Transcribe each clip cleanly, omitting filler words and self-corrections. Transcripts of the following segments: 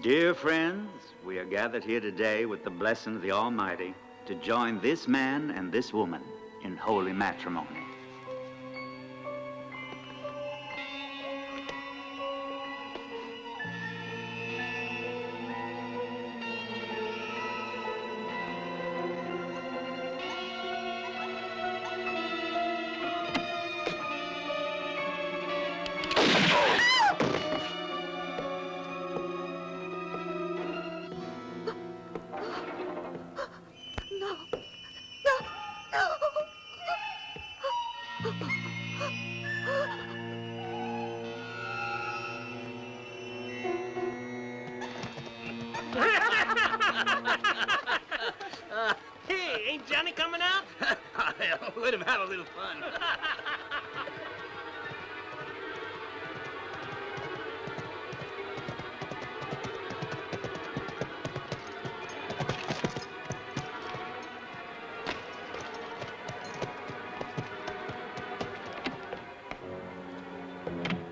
Dear friends, we are gathered here today with the blessing of the Almighty to join this man and this woman in holy matrimony. Hey, ain't Johnny coming out? Let him have a little fun.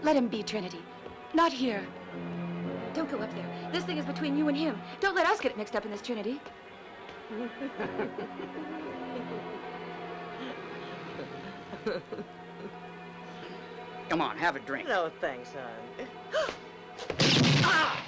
Let him be, Trinity. Not here. Don't go up there. This thing is between you and him. Don't let us get mixed up in this, Trinity. Come on, have a drink. No, thanks, hon. Ah!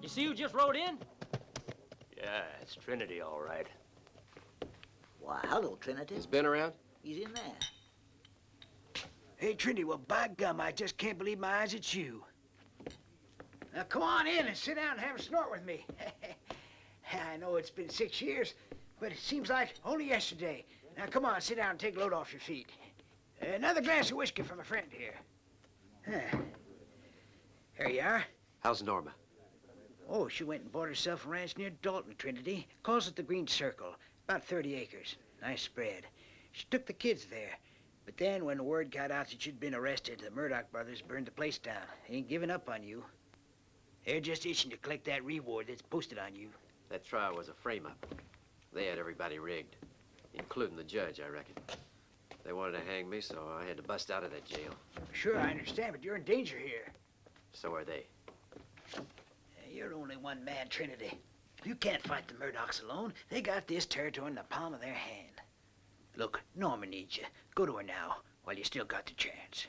See who just rode in? Yeah, it's Trinity, all right. Why, hello, Trinity. He's been around? He's in there. Hey, Trinity, well, by gum, I just can't believe my eyes, it's you. Now, come on in and sit down and have a snort with me. I know it's been 6 years, but it seems like only yesterday. Now, come on, sit down and take a load off your feet. Another glass of whiskey from a friend here. Here you are. How's Norma? Oh, she went and bought herself a ranch near Dalton, Trinity. Calls it the Green Circle. About 30 acres. Nice spread. She took the kids there. But then when the word got out that you'd been arrested, the Murdoch brothers burned the place down. They ain't giving up on you. They're just itching to collect that reward that's posted on you. That trial was a frame-up. They had everybody rigged, including the judge, I reckon. They wanted to hang me, so I had to bust out of that jail. Sure, I understand, but you're in danger here. So are they. You're only one man, Trinity. You can't fight the Murdochs alone. They got this territory in the palm of their hand. Look, Norma needs you. Go to her now, while you still got the chance.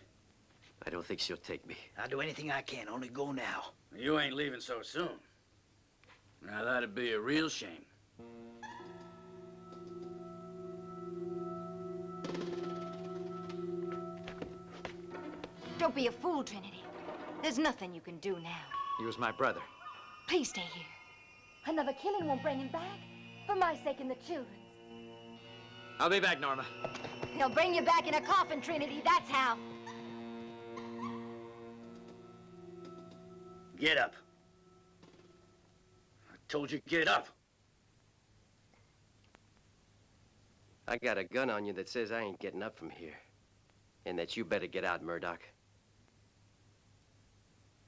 I don't think she'll take me. I'll do anything I can, only go now. You ain't leaving so soon. Now, that'd be a real shame. Don't be a fool, Trinity. There's nothing you can do now. He was my brother. Please stay here. Another killing won't bring him back. For my sake and the children's. I'll be back, Norma. He'll bring you back in a coffin, Trinity. That's how. Get up. I told you, get up. I got a gun on you that says I ain't getting up from here. And that you better get out, Murdoch.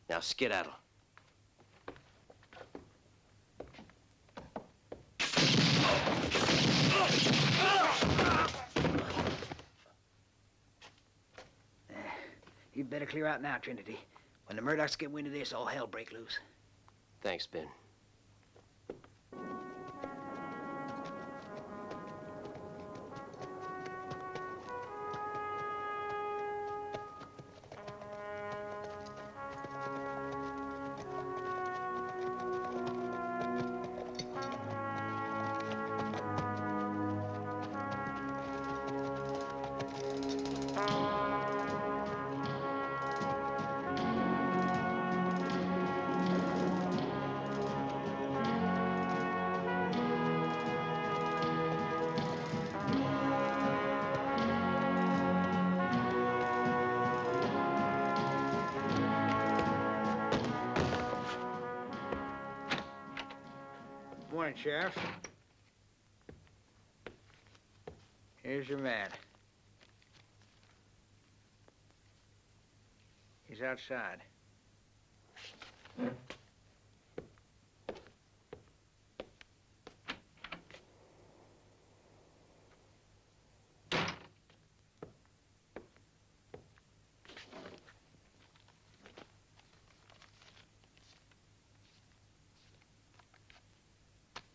Now skedaddle. You'd better clear out now, Trinity. When the Murdochs get wind of this, all hell break loose. Thanks, Ben. Morning, Sheriff. Here's your man. He's outside.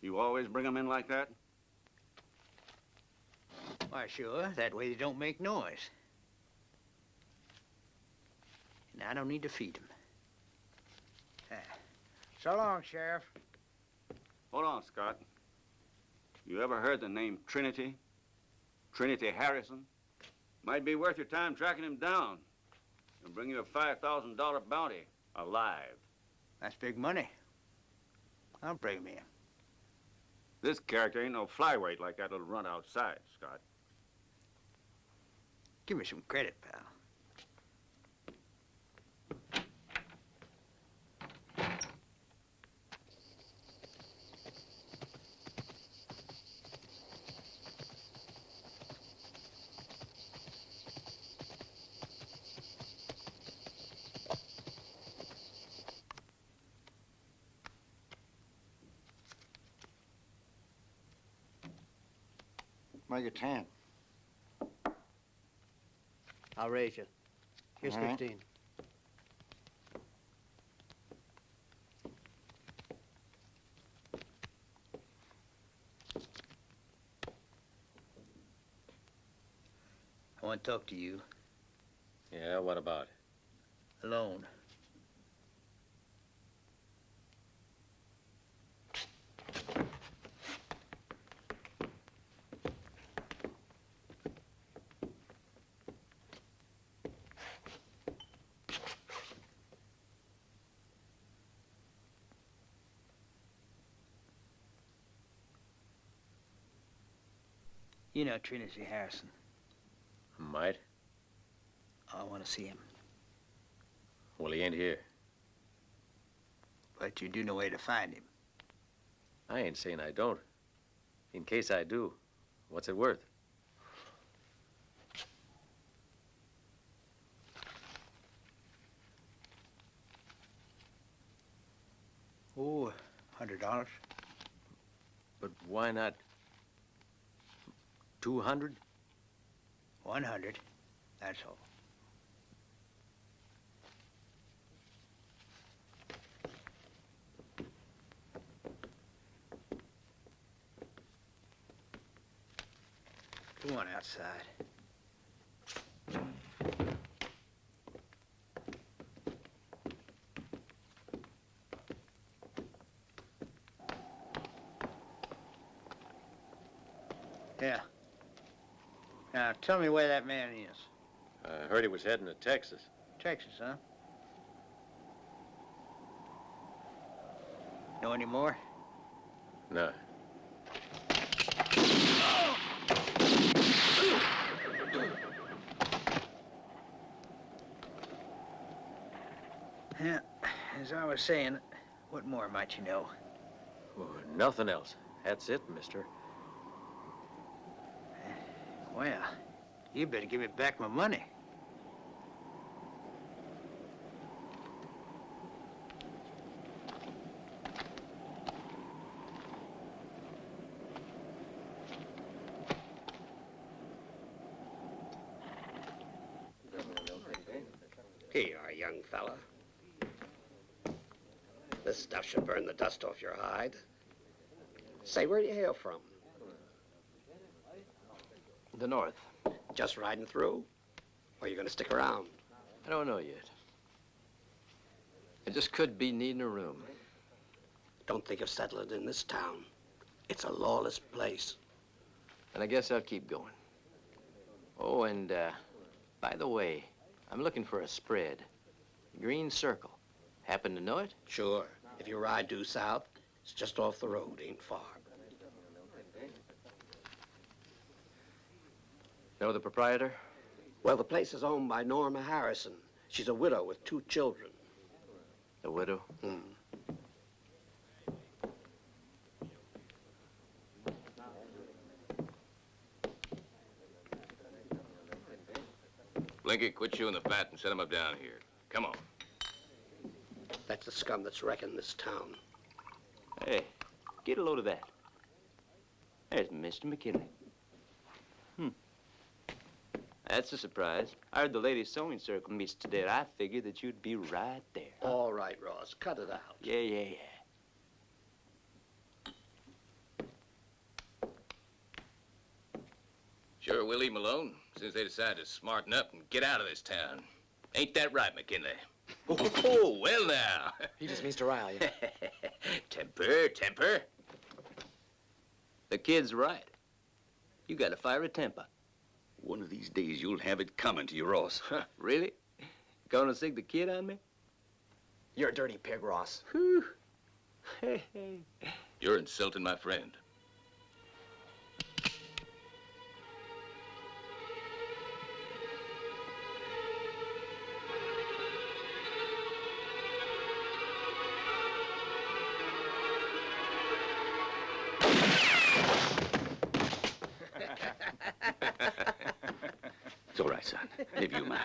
You always bring them in like that? Why, sure. That way they don't make noise. And I don't need to feed them. So long, Sheriff. Hold on, Scott. You ever heard the name Trinity? Trinity Harrison? Might be worth your time tracking him down. He'll bring you a $5,000 bounty, alive. That's big money. I'll bring him in. This character ain't no flyweight like that little runt outside, Scott. Give me some credit, pal. Make it 10. I'll raise you. Here's All right. 15. I want to talk to you. Yeah, what about it? Alone. You know Trinity Harrison. Might. I want to see him. Well, he ain't here. But you do know where to find him. I ain't saying I don't. In case I do, what's it worth? Oh, $100. But why not 200? 100. That's all. Go on outside. Yeah. Now, tell me where that man is. I heard he was heading to Texas. Texas, huh? Know any more? No. Yeah, as I was saying, what more might you know? Well, nothing else. That's it, mister. Well, you better give me back my money. Here you are, young fella. This stuff should burn the dust off your hide. Say, where do you hail from? The North. Just riding through? Or are you going to stick around? I don't know yet. I just could be needing a room. Don't think of settling in this town. It's a lawless place. And I guess I'll keep going. Oh, and by the way, I'm looking for a spread. Green Circle. Happen to know it? Sure. If you ride due south, it's just off the road, ain't far. Know the proprietor? Well, the place is owned by Norma Harrison. She's a widow with 2 children. The widow? Blinky, quit chewing the fat and set him up down here. Come on. That's the scum that's wrecking this town. Hey, get a load of that. There's Mr. McKinley. That's a surprise. I heard the ladies' sewing circle meets today, and I figured that you'd be right there. All right, Ross, cut it out. Yeah. Sure, we'll leave him alone since they decided to smarten up and get out of this town. Ain't that right, McKinley? Oh, well now. He just means to rile you. Temper. The kid's right. You gotta fire a temper. One of these days, you'll have it coming to you, Ross. Really? Gonna sing the kid on me? You're a dirty pig, Ross. Whew. You're insulting my friend. It's all right, son. Maybe you might.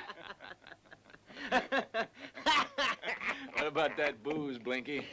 What about that booze, Blinky?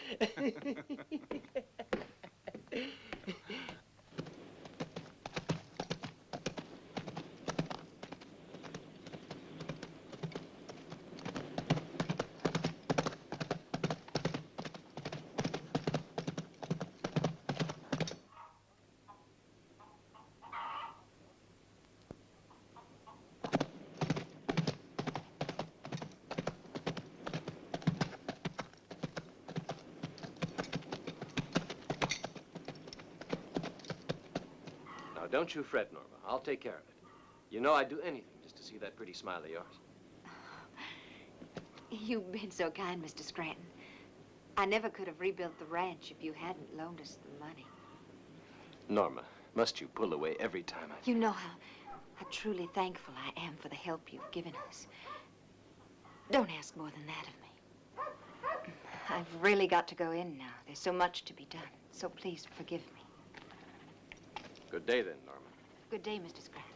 Don't you fret, Norma. I'll take care of it. You know I'd do anything just to see that pretty smile of yours. You've been so kind, Mr. Scranton. I never could have rebuilt the ranch if you hadn't loaned us the money. Norma, must you pull away every time I... You know how truly thankful I am for the help you've given us. Don't ask more than that of me. I've really got to go in now. There's so much to be done. So please forgive me. Good day, then, Norma. Good day, Mr. Scranton.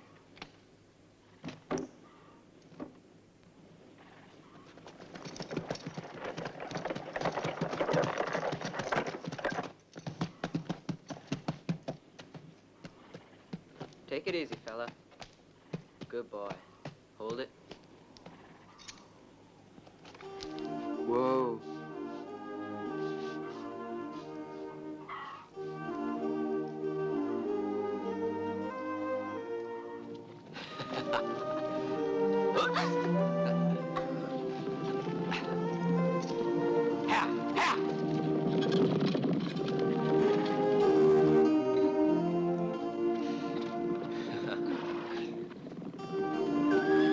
Take it easy, fella. Good boy. Hold it. Whoa.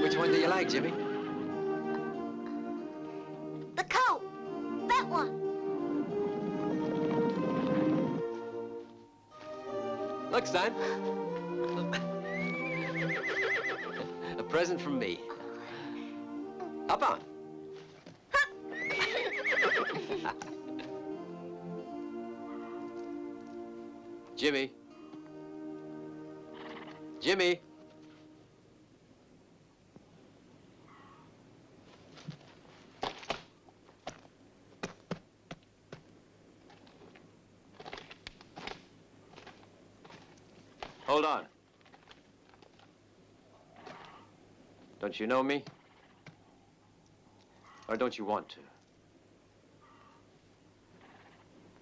Which one do you like, Jimmy? The coat! That one! Look, son. A present from me. Up on. Jimmy. Jimmy. Hold on. Don't you know me? Or don't you want to?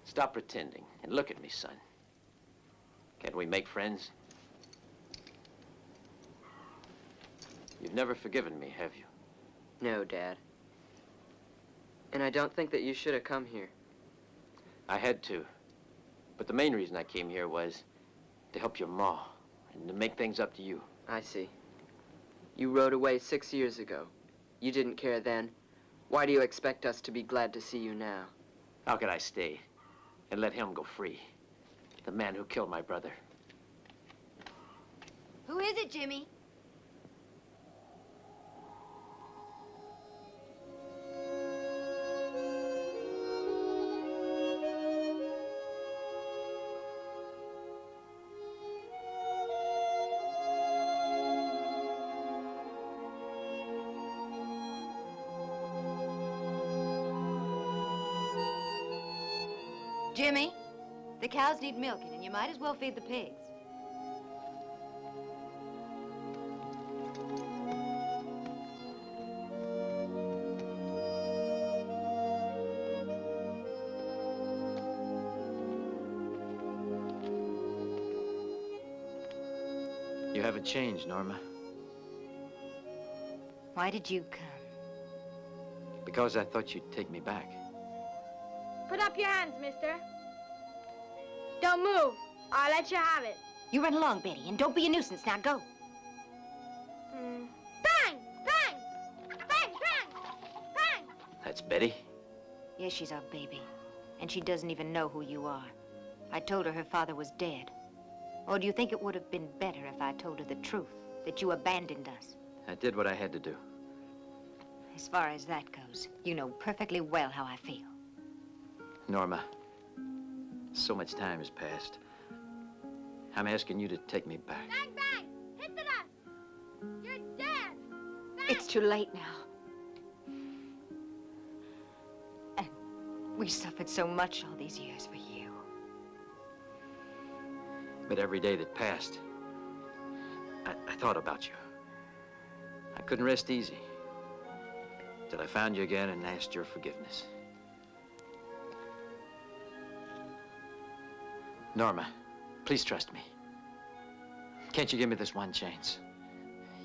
Stop pretending and look at me, son. Can't we make friends? You've never forgiven me, have you? No, Dad. And I don't think that you should have come here. I had to. But the main reason I came here was to help your ma and to make things up to you. I see. You rode away 6 years ago. You didn't care then. Why do you expect us to be glad to see you now? How could I stay and let him go free? The man who killed my brother. Who is it, Jimmy? Jimmy, the cows need milking, and you might as well feed the pigs. You haven't changed, Norma. Why did you come? Because I thought you'd take me back. Put up your hands, mister. Don't move. I'll let you have it. You run along, Betty, and don't be a nuisance. Now go. Bang! Bang! Bang! Bang! Bang! That's Betty? Yes, she's our baby. And she doesn't even know who you are. I told her father was dead. Or do you think it would have been better if I told her the truth, that you abandoned us? I did what I had to do. As far as that goes, you know perfectly well how I feel. Norma, so much time has passed. I'm asking you to take me back. Bang! Bang! Hit the dust! You're dead! Bang! It's too late now. And we suffered so much all these years for you. But every day that passed, I thought about you. I couldn't rest easy till I found you again and asked your forgiveness. Norma, please trust me. Can't you give me this one chance?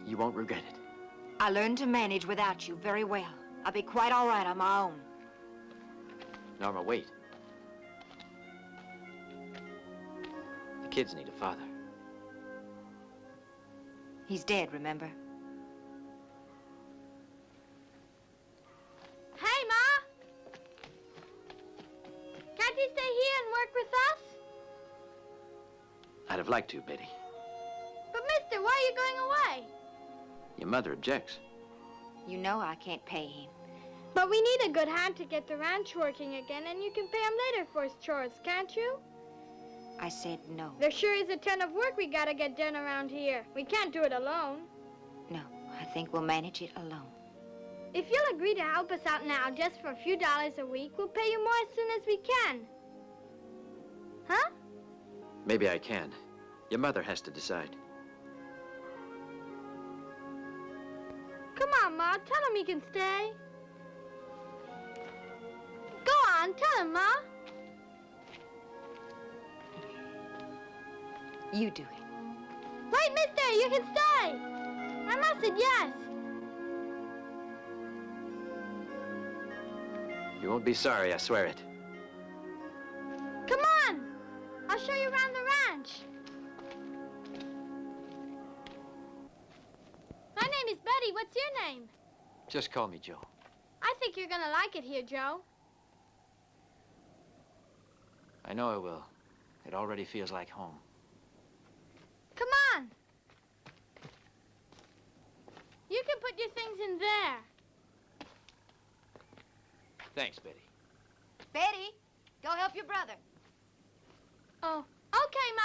You won't regret it. I learned to manage without you very well. I'll be quite all right on my own. Norma, wait. The kids need a father. He's dead, remember? Hey, Ma! Can't you stay here and work with us? I'd have liked to, Betty. But, mister, why are you going away? Your mother objects. You know I can't pay him. But we need a good hand to get the ranch working again, and you can pay him later for his chores, can't you? I said no. There sure is a ton of work we gotta get done around here. We can't do it alone. No, I think we'll manage it alone. If you'll agree to help us out now just for a few dollars a week, we'll pay you more as soon as we can. Huh? Maybe I can. Your mother has to decide. Come on, Ma. Tell him he can stay. Go on, tell him, Ma. You do it. Wait, mister, you can stay. I said yes. You won't be sorry, I swear it. Come on. I'll show you around the ranch. My name is Betty. What's your name? Just call me Joe. I think you're gonna like it here, Joe. I know I will. It already feels like home. Come on. You can put your things in there. Thanks, Betty. Betty, go help your brother. Oh, okay, Ma.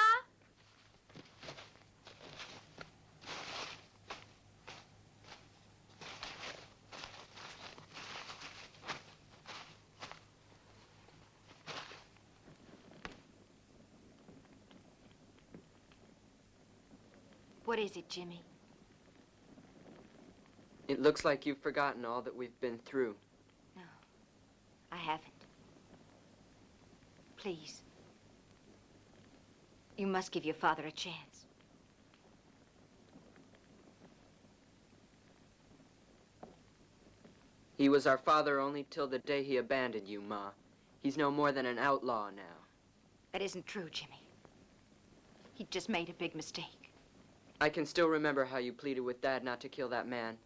What is it, Jimmy? It looks like you've forgotten all that we've been through. No, I haven't. Please. You must give your father a chance. He was our father only till the day he abandoned you, Ma. He's no more than an outlaw now. That isn't true, Jimmy. He just made a big mistake. I can still remember how you pleaded with Dad not to kill that man.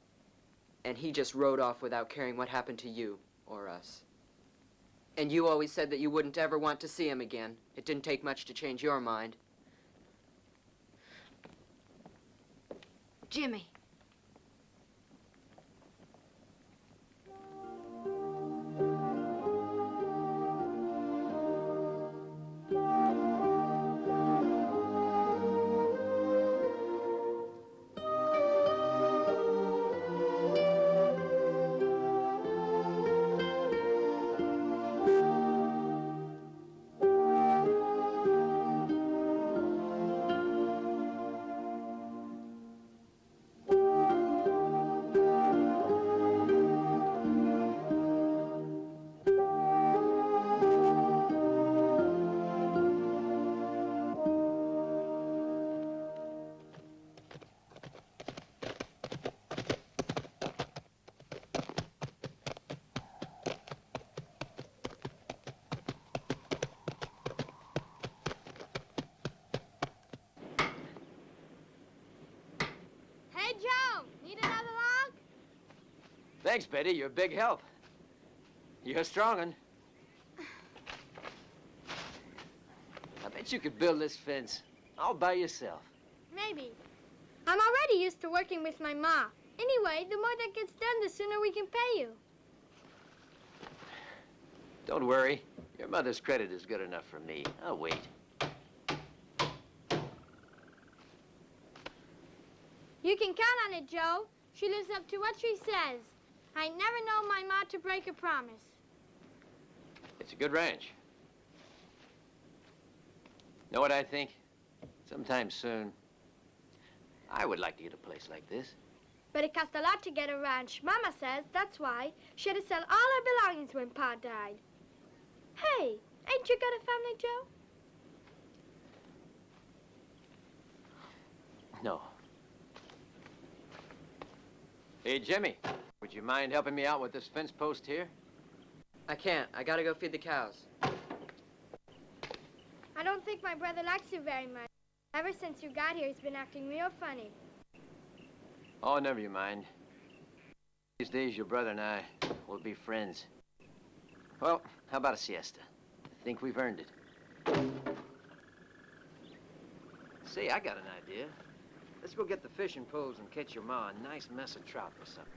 And he just rode off without caring what happened to you or us. And you always said that you wouldn't ever want to see him again. It didn't take much to change your mind. Jimmy. Thanks, Betty. You're a big help. You're a strong one. I bet you could build this fence all by yourself. Maybe. I'm already used to working with my ma. Anyway, the more that gets done, the sooner we can pay you. Don't worry. Your mother's credit is good enough for me. I'll wait. You can count on it, Joe. She lives up to what she says. I never know my ma to break a promise. It's a good ranch. Know what I think? Sometime soon, I would like to get a place like this. But it cost a lot to get a ranch. Mama says that's why she had to sell all her belongings when Pa died. Hey, ain't you got a family, Joe? No. Hey, Jimmy, would you mind helping me out with this fence post here? I can't. I gotta go feed the cows. I don't think my brother likes you very much. Ever since you got here, he's been acting real funny. Oh, never you mind. These days, your brother and I will be friends. Well, how about a siesta? I think we've earned it. Say, I got an idea. Let's go get the fishing poles and catch your ma a nice mess of trout or something.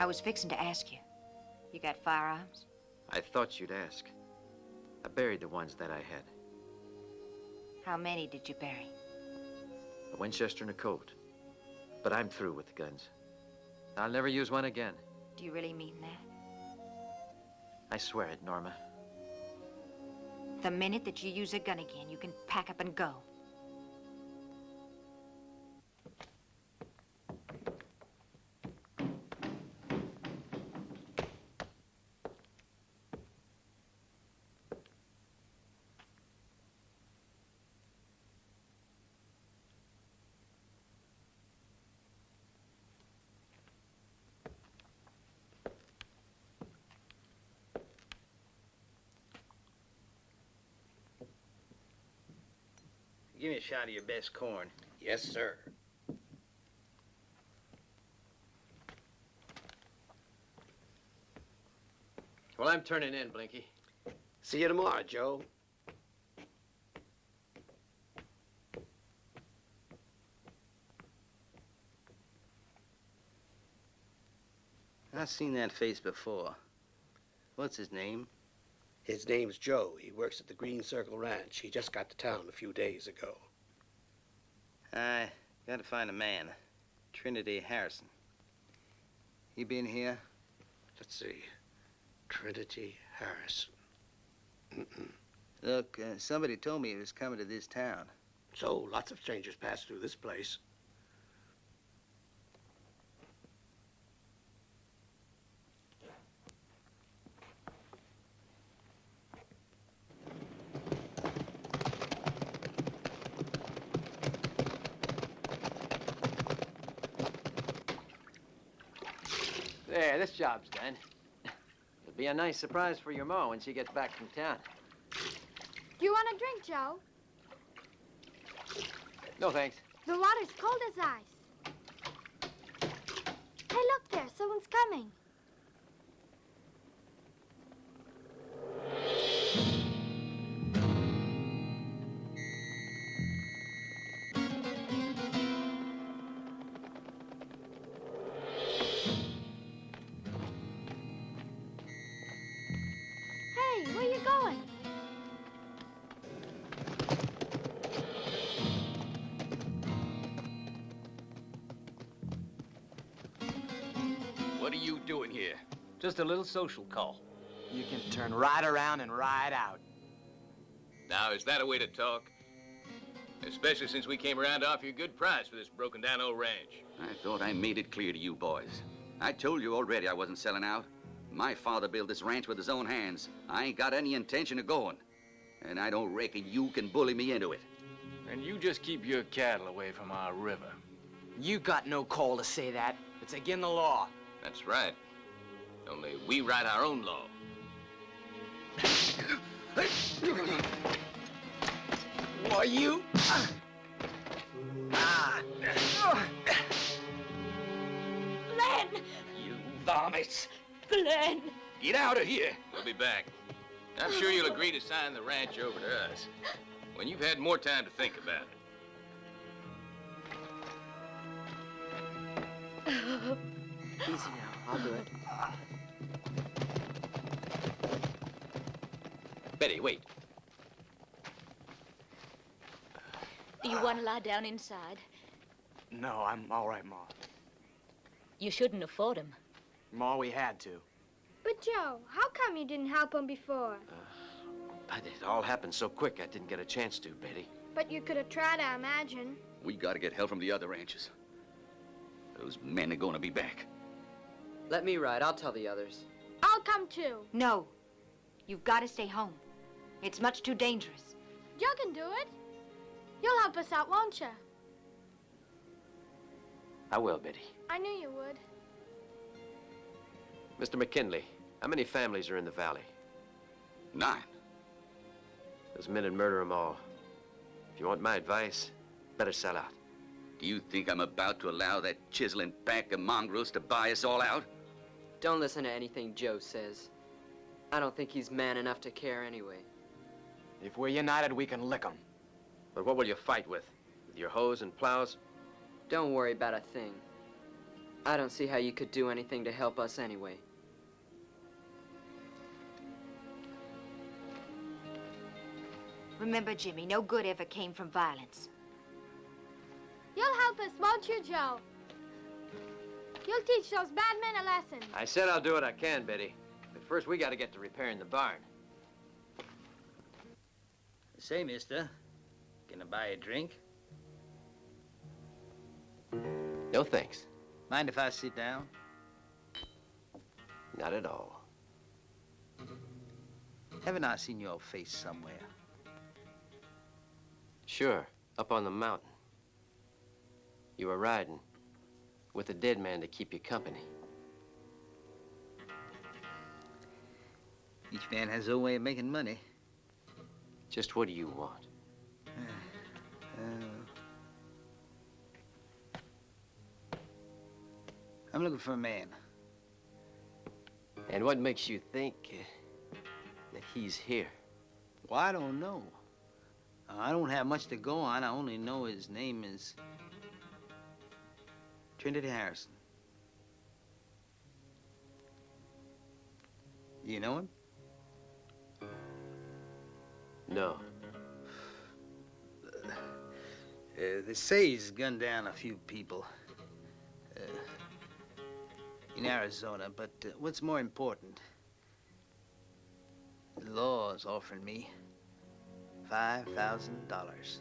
I was fixing to ask you. You got firearms? I thought you'd ask. I buried the ones that I had. How many did you bury? A Winchester and a Colt. But I'm through with the guns. I'll never use one again. Do you really mean that? I swear it, Norma. The minute that you use a gun again, you can pack up and go. Give me a shot of your best corn. Yes, sir. Well, I'm turning in, Blinky. See you tomorrow, Joe. I've seen that face before. What's his name? His name's Joe. He works at the Green Circle Ranch. He just got to town a few days ago. I gotta find a man. Trinity Harrison. He been here? Let's see. Trinity Harrison. Look, somebody told me he was coming to this town. So, lots of strangers pass through this place. There, this job's done. It'll be a nice surprise for your ma when she gets back from town. Do you want a drink, Joe? No, thanks. The water's cold as ice. Hey, look there. Someone's coming. Hey, where you going? What are you doing here? Just a little social call. You can turn right around and ride out. Now, is that a way to talk? Especially since we came around to offer you a good price for this broken-down old ranch. I thought I made it clear to you boys. I told you already I wasn't selling out. My father built this ranch with his own hands. I ain't got any intention of going. And I don't reckon you can bully me into it. And you just keep your cattle away from our river. You got no call to say that. It's against the law. That's right. Only we write our own law. Why, you? Glenn! You varmints! Glenn! Get out of here! We'll be back. I'm sure you'll agree to sign the ranch over to us when you've had more time to think about it. Easy now. I'll do it. Betty, wait. Do you want to lie down inside? No, I'm all right, Ma. You shouldn't have fought him. Ma, we had to. But, Joe, how come you didn't help him before? But it all happened so quick, I didn't get a chance to, Betty. But you could have tried, I imagine. We gotta get help from the other ranches. Those men are gonna be back. Let me ride. I'll tell the others. I'll come too. No. You've got to stay home. It's much too dangerous. Joe can do it. You'll help us out, won't you? I will, Betty. I knew you would. Mr. McKinley, how many families are in the valley? 9. Those men would murder them all. If you want my advice, better sell out. Do you think I'm about to allow that chiseling pack of mongrels to buy us all out? Don't listen to anything Joe says. I don't think he's man enough to care anyway. If we're united, we can lick them. But what will you fight with? With your hoes and plows? Don't worry about a thing. I don't see how you could do anything to help us anyway. Remember, Jimmy, no good ever came from violence. You'll help us, won't you, Joe? You'll teach those bad men a lesson. I said I'll do what I can, Betty. But first, we got to get to repairing the barn. Say, mister, can I buy a drink? No thanks. Mind if I sit down? Not at all. Haven't I seen your face somewhere? Sure, up on the mountain. You were riding with a dead man to keep you company. Each man has his own way of making money. Just what do you want? I'm looking for a man. And what makes you think that he's here? Well, I don't know. I don't have much to go on. I only know his name is Trinity Harrison. You know him? No. They say he's gunned down a few people in Arizona, but what's more important, the law is offering me $5,000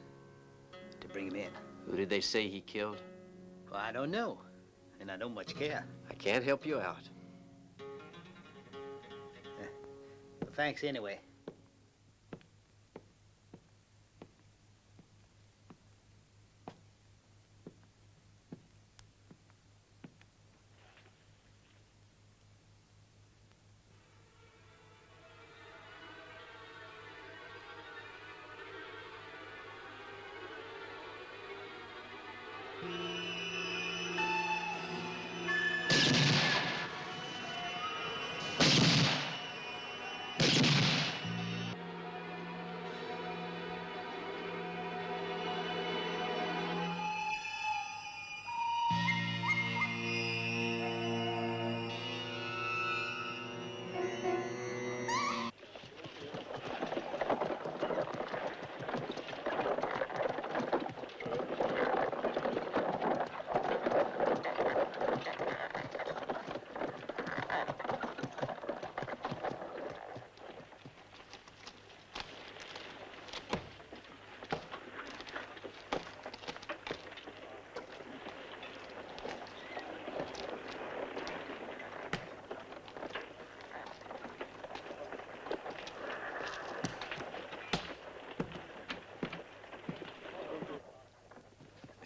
to bring him in. Who did they say he killed? Well, I don't know, and I don't much care. I can't help you out. Well, thanks anyway.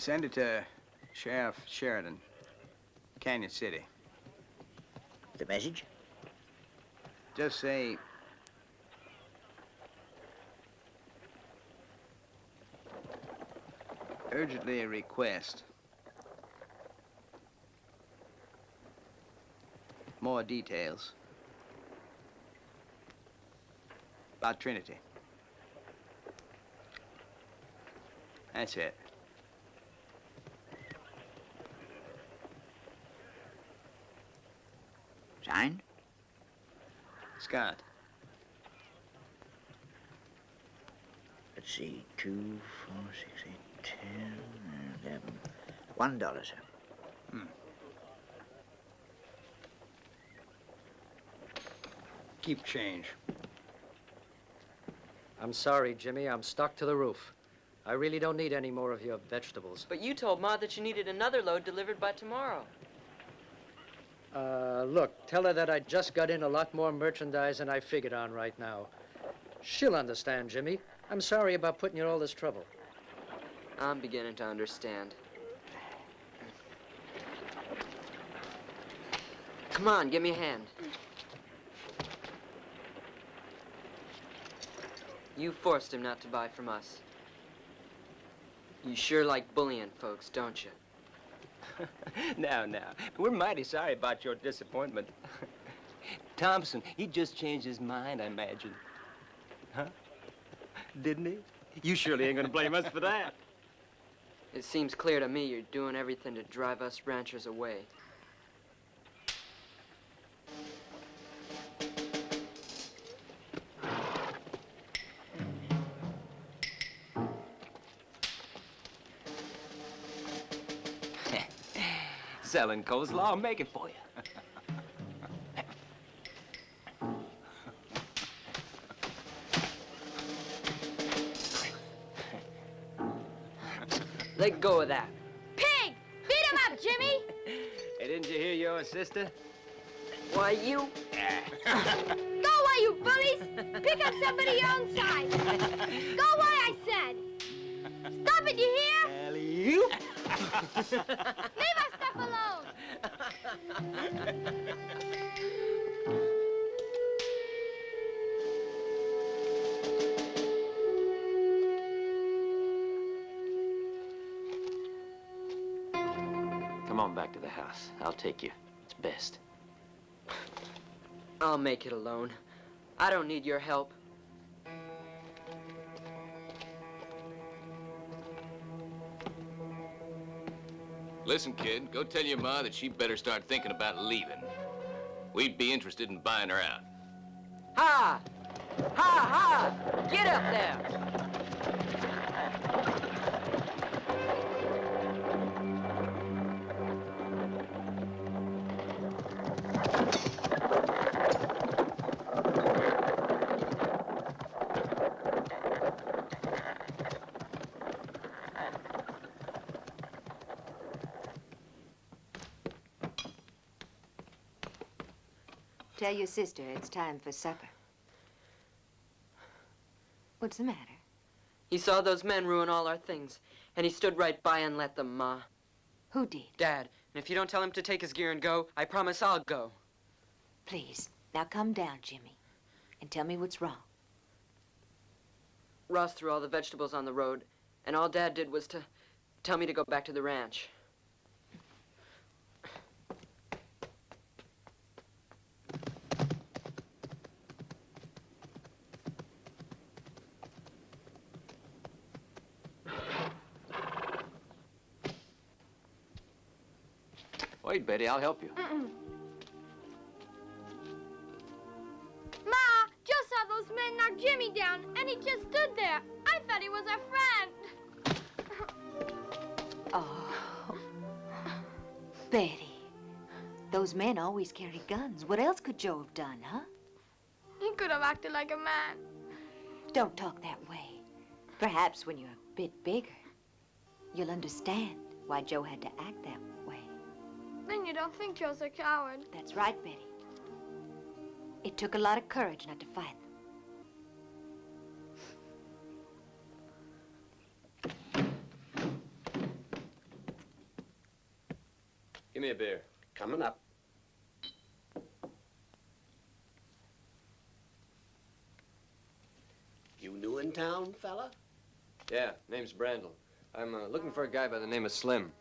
Send it to Sheriff Sheridan, Canyon City. The message? Just say... urgently request more details about Trinity. That's it. Signed? Scott. Let's see, 2, 4, 6, 8, 10, 11. $1, sir. Keep change. I'm sorry, Jimmy. I'm stuck to the roof. I really don't need any more of your vegetables. But you told Ma that you needed another load delivered by tomorrow. Look, tell her that I just got in a lot more merchandise than I figured on right now. She'll understand, Jimmy. I'm sorry about putting you in all this trouble. I'm beginning to understand. Come on, give me a hand. You forced him not to buy from us. You sure like bullying folks, don't you? Now, we're mighty sorry about your disappointment. Thompson, he just changed his mind, I imagine. Huh? Didn't he? You surely ain't gonna blame us for that. It seems clear to me you're doing everything to drive us ranchers away. Selling coleslaw, I'll make it for you. Let go of that. Pig! Beat him up, Jimmy! Hey, didn't you hear your sister? Why, you... Go away, you bullies! Pick up somebody your own size! Go away, I said! Stop it, you hear? Alley-oop! Leave our stuff alone! Come on back to the house. I'll take you. It's best. I'll make it alone. I don't need your help. Listen, kid, go tell your ma that she better start thinking about leaving. We'd be interested in buying her out. Ha! Ha, ha! Get up there! Tell your sister it's time for supper. What's the matter? He saw those men ruin all our things, and he stood right by and let them, Ma. Who did? Dad. And if you don't tell him to take his gear and go, I promise I'll go. Please, now come down, Jimmy, and tell me what's wrong. Ross threw all the vegetables on the road, and all Dad did was to tell me to go back to the ranch. Wait, Betty, I'll help you. Ma, Joe saw those men knock Jimmy down, and he just stood there. I thought he was our friend. Oh, Betty, those men always carry guns. What else could Joe have done, huh? He could have acted like a man. Don't talk that way. Perhaps when you're a bit bigger, you'll understand why Joe had to act that way. Then you don't think Joe's a coward. That's right, Betty. It took a lot of courage not to fight them. Give me a beer. Coming up. You new in town, fella? Yeah, name's Brandel. I'm looking for a guy by the name of Slim.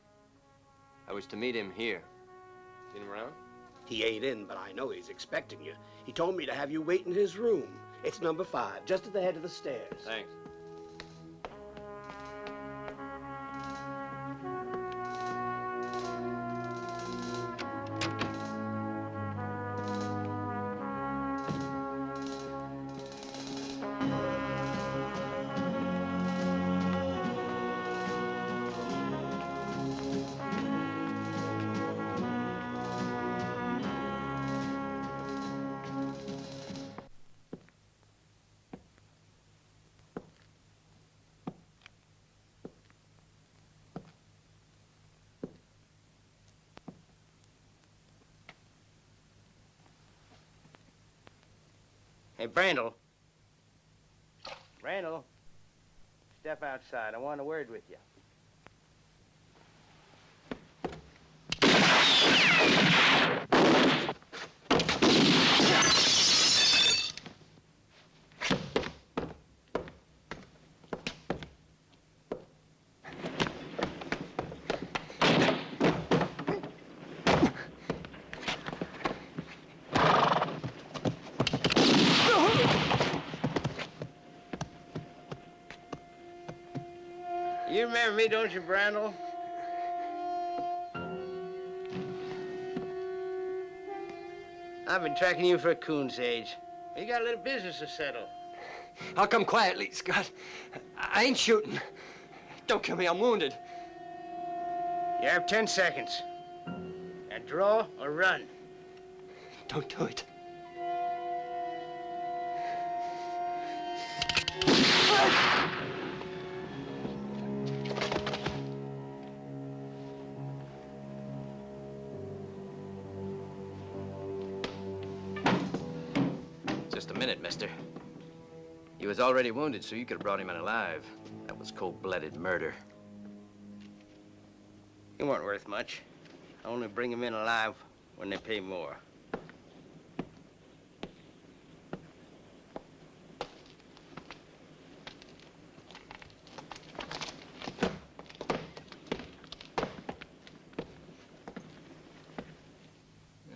I was to meet him here. Seen him around? He ain't in, but I know he's expecting you. He told me to have you wait in his room. It's number 5, just at the head of the stairs. Thanks. Hey, Brandel. Brandel, step outside. I want a word with you. You remember me, don't you, Brandel? I've been tracking you for a coon's age. You got a little business to settle. I'll come quietly, Scott. I ain't shooting. Don't kill me, I'm wounded. You have 10 seconds. Now draw or run. Don't do it. Just a minute, mister. He was already wounded, so you could have brought him in alive. That was cold-blooded murder. You weren't worth much. I only bring him in alive when they pay more.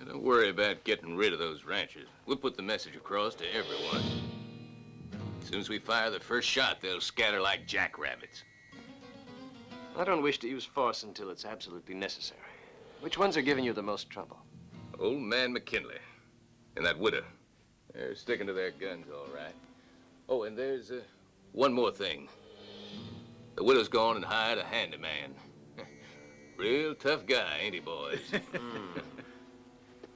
Don't worry about getting rid of those ranchers. We'll put the message across to everyone. As soon as we fire the first shot, they'll scatter like jackrabbits. I don't wish to use force until it's absolutely necessary. Which ones are giving you the most trouble? Old man McKinley and that widow. They're sticking to their guns, all right. Oh, and there's one more thing. The widow's gone and hired a handyman. Real tough guy, ain't he, boys?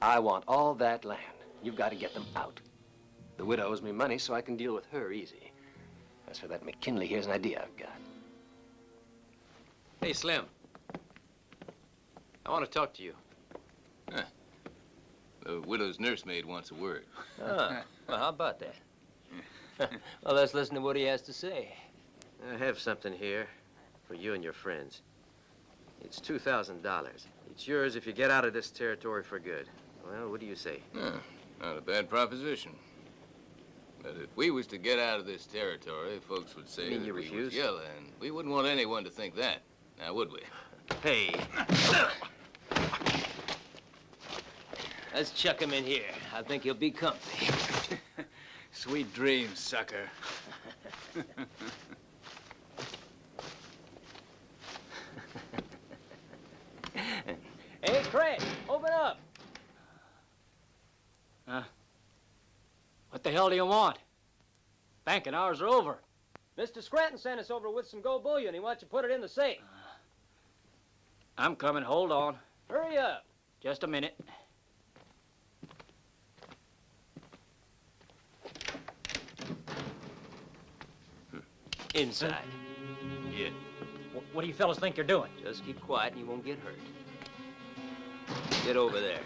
I want all that land. You've got to get them out. The widow owes me money, so I can deal with her easy. As for that McKinley, here's an idea I've got. Hey, Slim. I want to talk to you. Huh. The widow's nursemaid wants a word. Ah, well, how about that? Well, let's listen to what he has to say. I have something here for you and your friends. It's $2,000. It's yours if you get out of this territory for good. Well, what do you say? Not a bad proposition. But if we was to get out of this territory, folks would say You mean that you we refuse? was yellow, and we wouldn't want anyone to think that. Now, would we? Hey. Let's chuck him in here. I think he'll be comfy. Sweet dreams, sucker. Hey, Craig, open up. What the hell do you want? Banking hours are over. Mr. Scranton sent us over with some gold bullion. He wants you to put it in the safe. I'm coming. Hold on. Hurry up. Just a minute. Inside. Yeah. What do you fellas think you're doing? Just keep quiet and you won't get hurt. Get over there.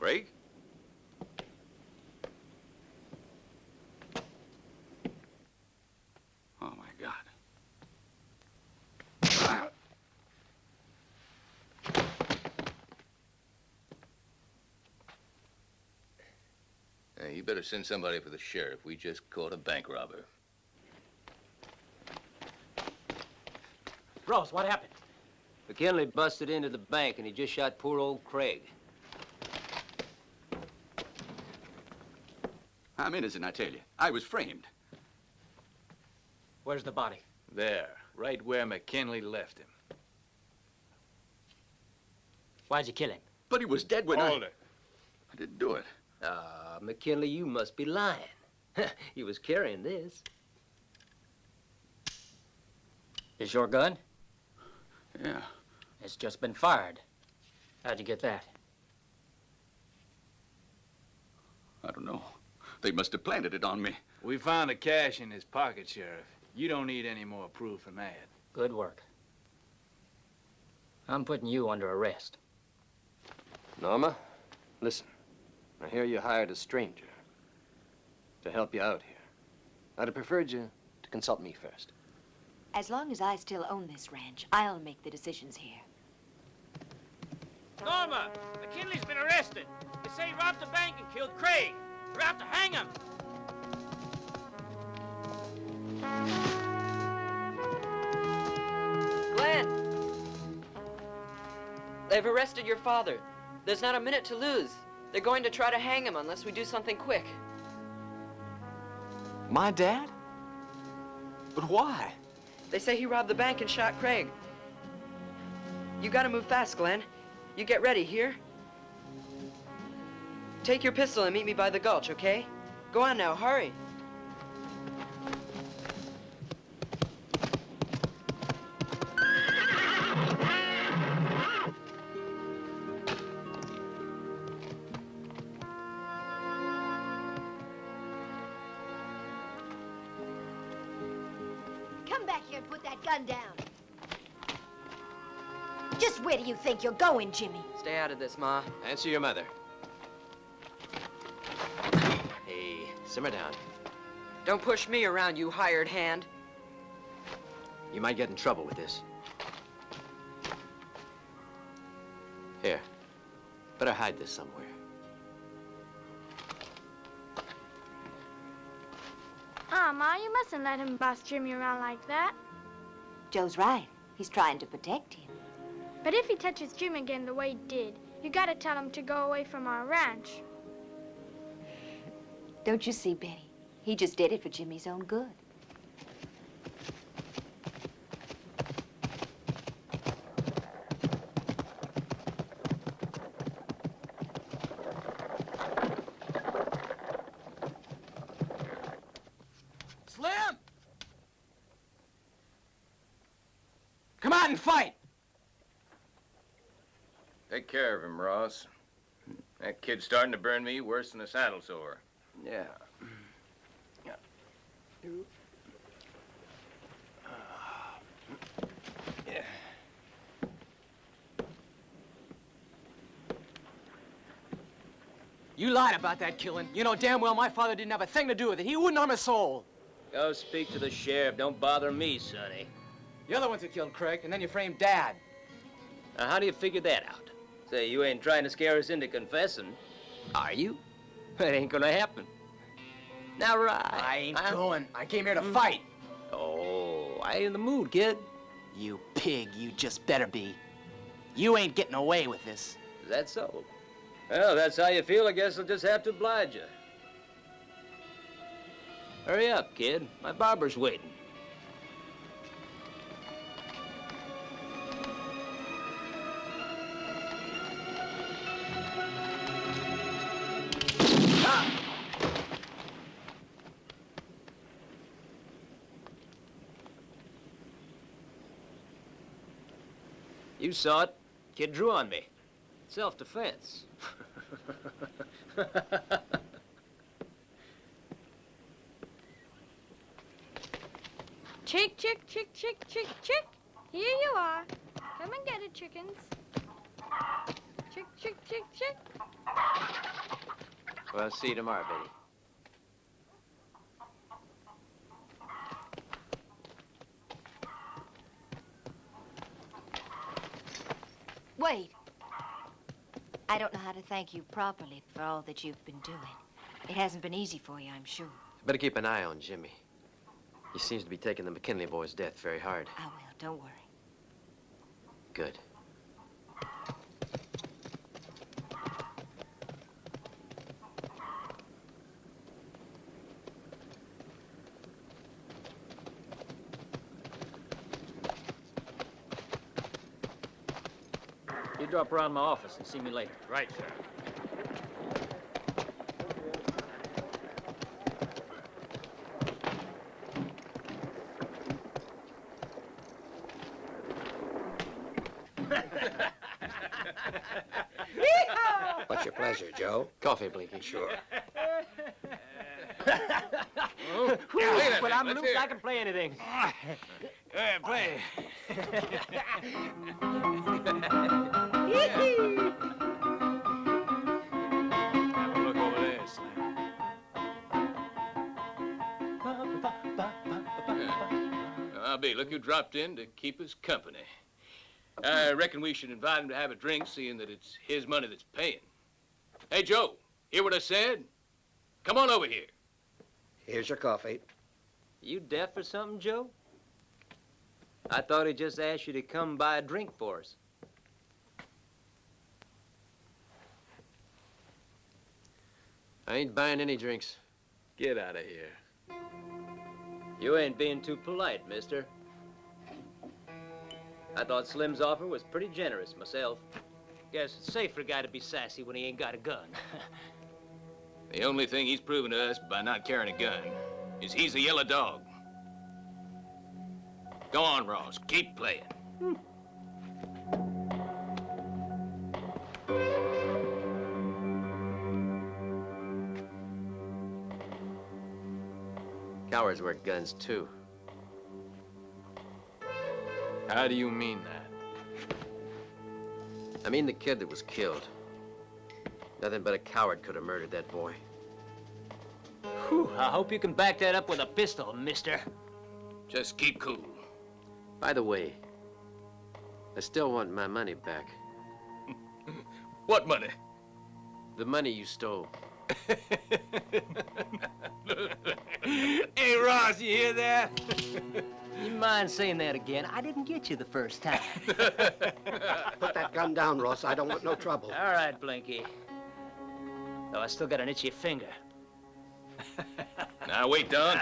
Break? Oh, my God. You better send somebody for the sheriff. We just caught a bank robber. Rose, what happened? McKinley busted into the bank and he just shot poor old Craig. I'm innocent, I tell you. I was framed. Where's the body? There, right where McKinley left him. Why'd you kill him? But he was dead when Hold it. I didn't do it. McKinley, you must be lying. He was carrying this. Is your gun? Yeah. It's just been fired. How'd you get that? I don't know. They must have planted it on me. We found the cash in his pocket, Sheriff. You don't need any more proof than that. Good work. I'm putting you under arrest. Norma, listen. I hear you hired a stranger to help you out here. I'd have preferred you to consult me first. As long as I still own this ranch, I'll make the decisions here. Norma, McKinley's been arrested. They say he robbed the bank and killed Craig. We're out to hang him. Glenn! They've arrested your father. There's not a minute to lose. They're going to try to hang him unless we do something quick. My dad? But why? They say he robbed the bank and shot Craig. You gotta move fast, Glenn. You get ready, here? Take your pistol and meet me by the gulch, okay? Go on now, hurry. Come back here and put that gun down. Just where do you think you're going, Jimmy? Stay out of this, Ma. Answer your mother. Hey, simmer down. Don't push me around, you hired hand. You might get in trouble with this. Here. Better hide this somewhere. Aw, Ma, you mustn't let him boss Jimmy around like that. Joe's right. He's trying to protect him. But if he touches Jim again the way he did, you gotta tell him to go away from our ranch. Don't you see, Betty? He just did it for Jimmy's own good. Slim! Come out and fight! Take care of him, Ross. That kid's starting to burn me worse than a saddle sore. Yeah. Yeah. You lied about that killing. You know damn well my father didn't have a thing to do with it. He wouldn't harm a soul. Go speak to the sheriff. Don't bother me, Sonny. You're the ones who killed Craig, and then you framed Dad. Now, how do you figure that out? Say, you ain't trying to scare us into confessing, are you? That ain't gonna happen. Now, right. I ain't going. I came here to fight. Oh, I ain't in the mood, kid. You pig, you just better be. You ain't getting away with this. Is that so? Well, if that's how you feel, I guess I'll just have to oblige you. Hurry up, kid. My barber's waiting. You saw it. Kid drew on me. Self-defense. Chick, chick, chick, chick, chick, chick. Here you are. Come and get it, chickens. Chick, chick, chick, chick. Well, see you tomorrow, Betty. Wait. I don't know how to thank you properly for all that you've been doing. It hasn't been easy for you, I'm sure. Better keep an eye on Jimmy. He seems to be taking the McKinley boy's death very hard. I will, don't worry. Good. You drop around my office and see me later. Right, sir. What's your pleasure, Joe? Coffee, Blinky. Sure. Well, I'm loose. I can play anything. Play. Have a look over there, Slim. A.B., look who dropped in to keep us company. I reckon we should invite him to have a drink, seeing that it's his money that's paying. Hey, Joe, hear what I said? Come on over here. Here's your coffee. You deaf or something, Joe? I thought he just asked you to come buy a drink for us. I ain't buying any drinks. Get out of here. You ain't being too polite, mister. I thought Slim's offer was pretty generous myself. Guess it's safe for a guy to be sassy when he ain't got a gun. The only thing he's proven to us by not carrying a gun is he's a yellow dog. Go on, Ross. Keep playing. Cowards wear guns, too. How do you mean that? I mean the kid that was killed. Nothing but a coward could have murdered that boy. Whew, I hope you can back that up with a pistol, mister. Just keep cool. By the way, I still want my money back. What money? The money you stole. Hey, Ross, you hear that? You mind saying that again? I didn't get you the first time. Put that gun down, Ross. I don't want no trouble. All right, Blinky. Though I still got an itchy finger. Now, wait, Don.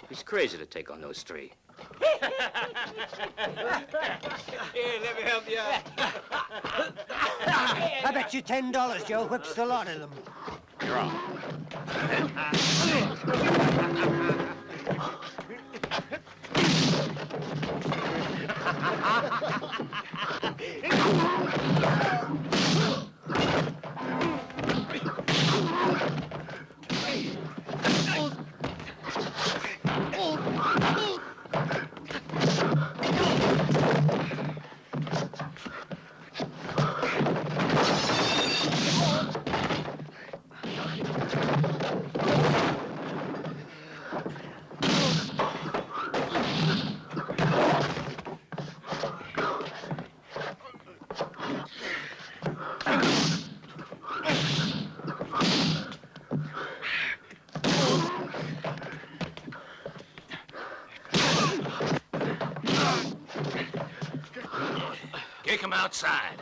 He's crazy to take on those three. Here, let me help you out. I bet you $10, Joe. Whips the lot of them. You're on. Kick him outside.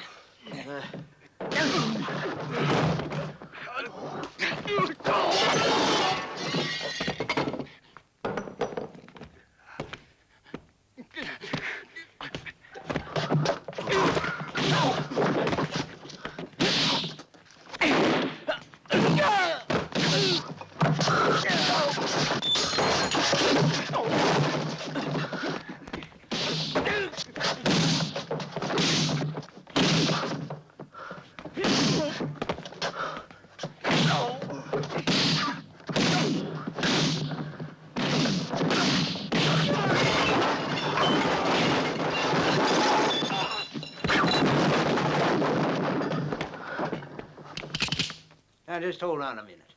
Now, just hold on a minute.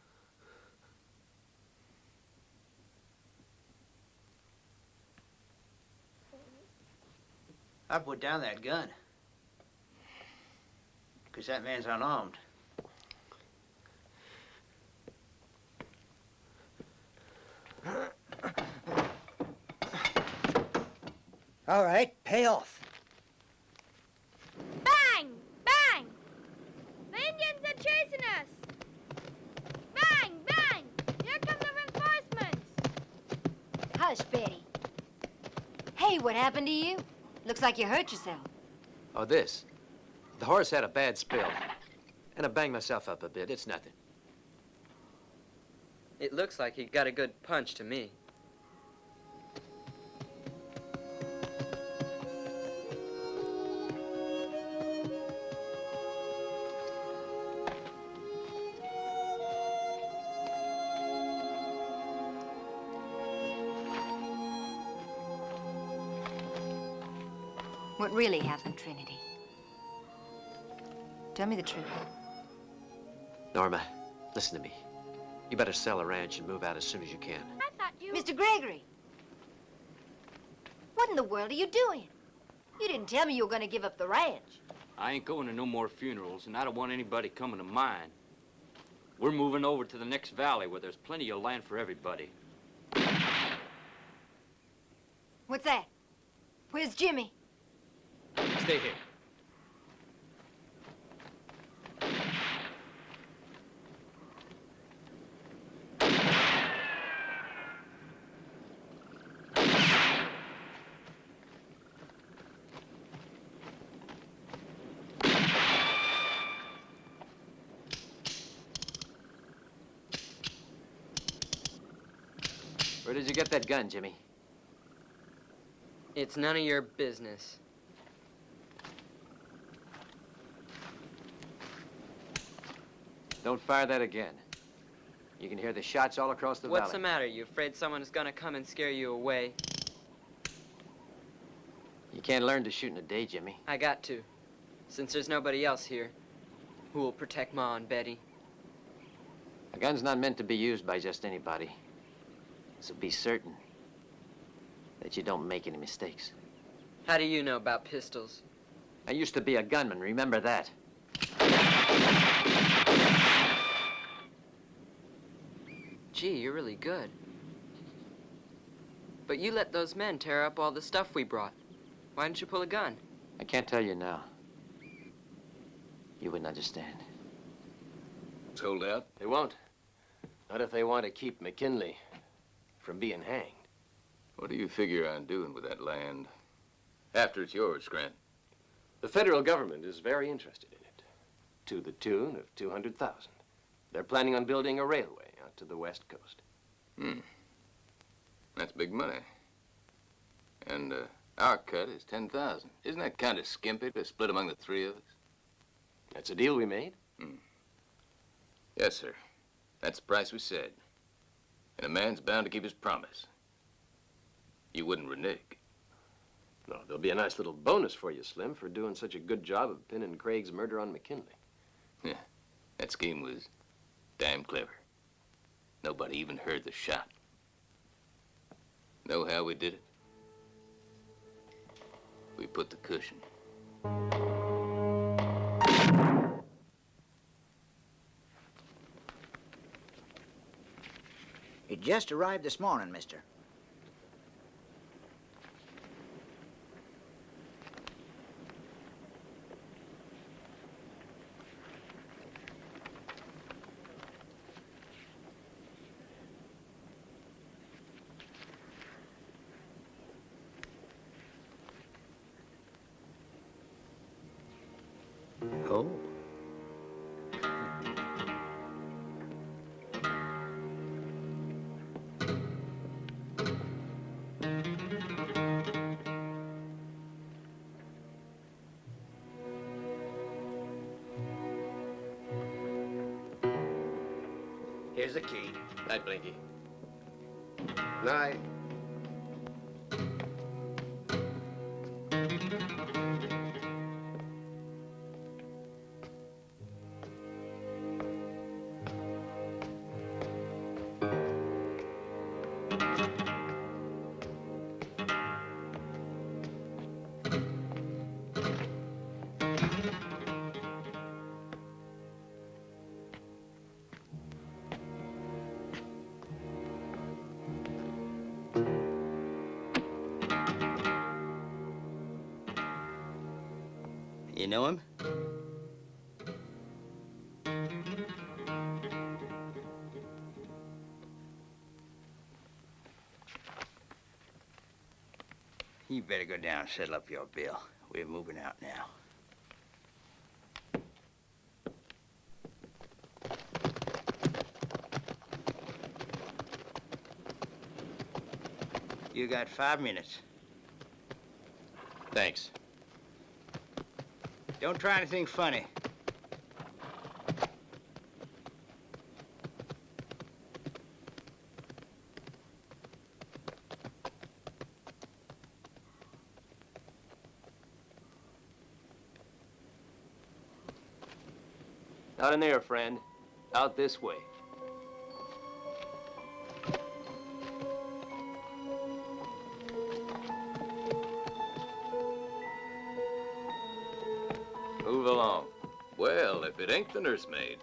I put down that gun. Because that man's unarmed. All right, pay off. Bang! Bang! The Indians are chasing us! Bang! Bang! Here come the reinforcements! Hush, Betty. Hey, what happened to you? Looks like you hurt yourself. Oh, this. The horse had a bad spill. And I banged myself up a bit. It's nothing. It looks like he got a good punch to me. What really happened, Trinity? Tell me the truth. Norma, listen to me. You better sell the ranch and move out as soon as you can. I thought you... Mr. Gregory! What in the world are you doing? You didn't tell me you were going to give up the ranch. I ain't going to no more funerals, and I don't want anybody coming to mine. We're moving over to the next valley where there's plenty of land for everybody. What's that? Where's Jimmy? Stay here. Where did you get that gun, Jimmy? It's none of your business. Don't fire that again. You can hear the shots all across the valley. What's the matter? You afraid someone is gonna come and scare you away? You can't learn to shoot in a day, Jimmy. I got to. Since there's nobody else here, who will protect Ma and Betty? A gun's not meant to be used by just anybody. So be certain that you don't make any mistakes. How do you know about pistols? I used to be a gunman, remember that. Gee, you're really good. But you let those men tear up all the stuff we brought. Why didn't you pull a gun? I can't tell you now. You wouldn't understand. Let's hold out. They won't. Not if they want to keep McKinley from being hanged. What do you figure on doing with that land? After it's yours, Grant. The federal government is very interested in it, to the tune of $200,000. They're planning on building a railway out to the west coast. That's big money. And our cut is $10,000. Isn't that kind of skimpy to split among the three of us? That's a deal we made? Yes, sir. That's the price we said. And a man's bound to keep his promise. You wouldn't renege. No, there'll be a nice little bonus for you, Slim, for doing such a good job of pinning Craig's murder on McKinley. Yeah, that scheme was damn clever. Nobody even heard the shot. Know how we did it? We put the cushion. It just arrived this morning, mister. Oh. Here's the key. Night, Blinky. Night. You know him? You better go down and settle up your bill. We're moving out now. You got 5 minutes. Thanks. Don't try anything funny. Not in there, friend. Out this way. Move along. Well, if it ain't the nursemaid.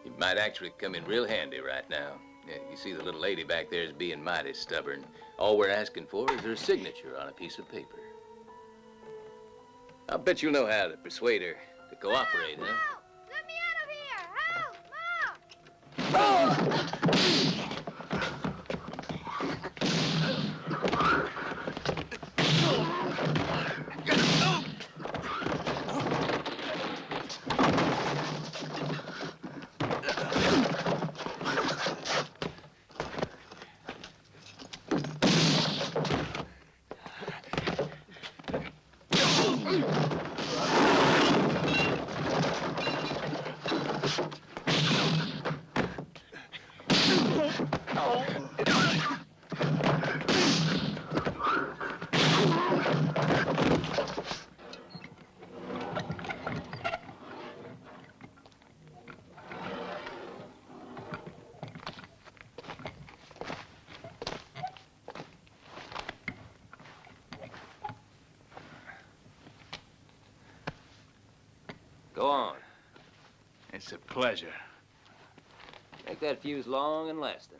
You might actually come in real handy right now. Yeah, you see the little lady back there is being mighty stubborn. All we're asking for is her signature on a piece of paper. I'll bet you'll know how to persuade her to cooperate, huh? Let me out of here! Help! Mom! Go on. It's a pleasure. Make that fuse long and lasting.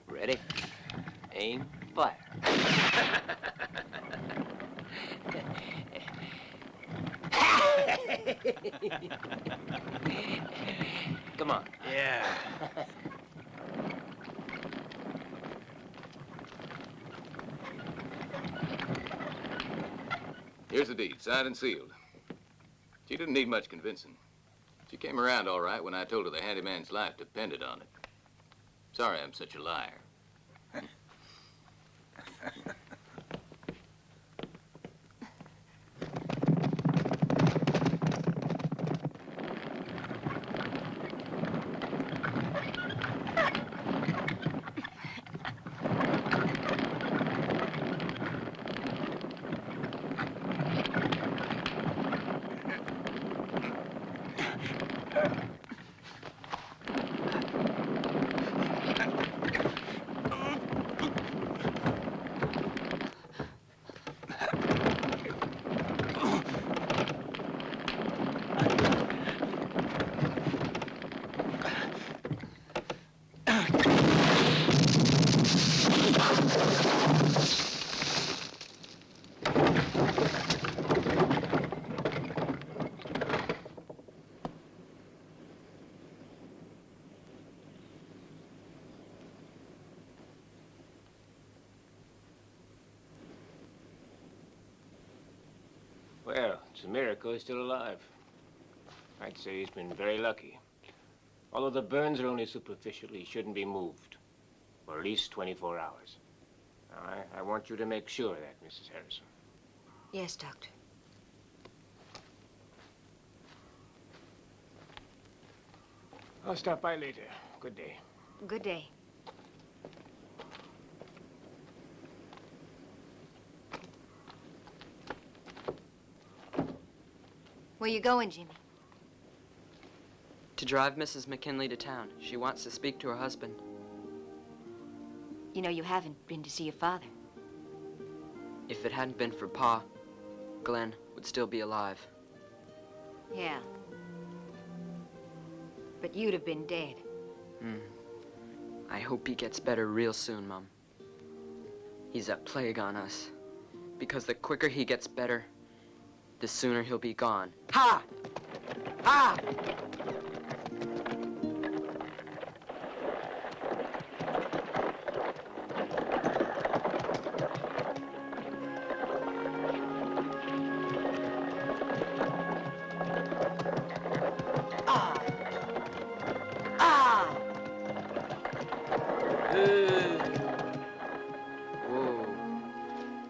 Ready? Aim, fire. Come on. Yeah. Here's the deed, signed and sealed. She didn't need much convincing. She came around all right when I told her the handyman's life depended on it. Sorry I'm such a liar. Well, it's a miracle he's still alive. I'd say he's been very lucky. Although the burns are only superficial, he shouldn't be moved for at least 24 hours. Now, I want you to make sure of that, Mrs. Harrison. Yes, Doctor. I'll stop by later. Good day. Good day. Where you going, Jimmy? To drive Mrs. McKinley to town. She wants to speak to her husband. You know, you haven't been to see your father. If it hadn't been for Pa, Glenn would still be alive. Yeah. But you'd have been dead. I hope he gets better real soon, Mom. He's a plague on us. Because the quicker he gets better, the sooner he'll be gone. Ha! Ha!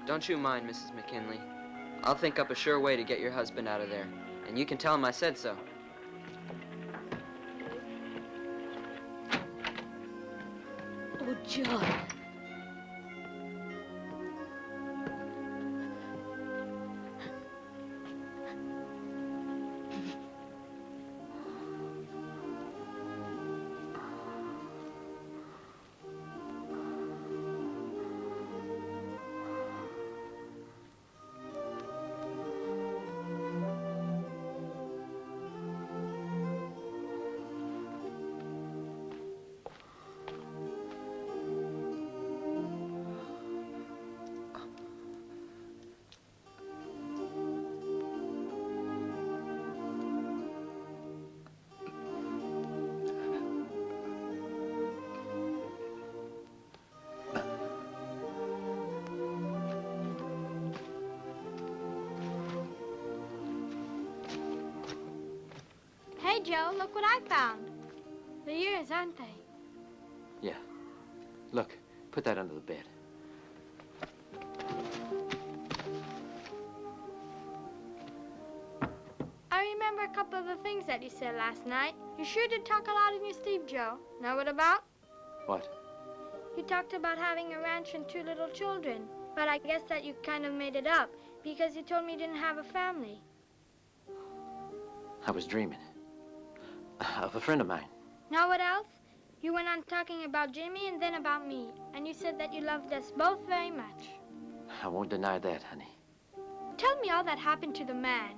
Don't you mind, Mrs. McKinley. I'll think up a sure way to get your husband out of there. And you can tell him I said so. Oh, John. Hey, Joe, look what I found. The ears, aren't they? Yeah. Look, put that under the bed. I remember a couple of the things that you said last night. You sure did talk a lot in your sleep, Joe. Know what about? What? You talked about having a ranch and 2 little children. But I guess that you kind of made it up because you told me you didn't have a family. I was dreaming. Of a friend of mine. Know what else? You went on talking about Jimmy and then about me. And you said that you loved us both very much. I won't deny that, honey. Tell me all that happened to the man.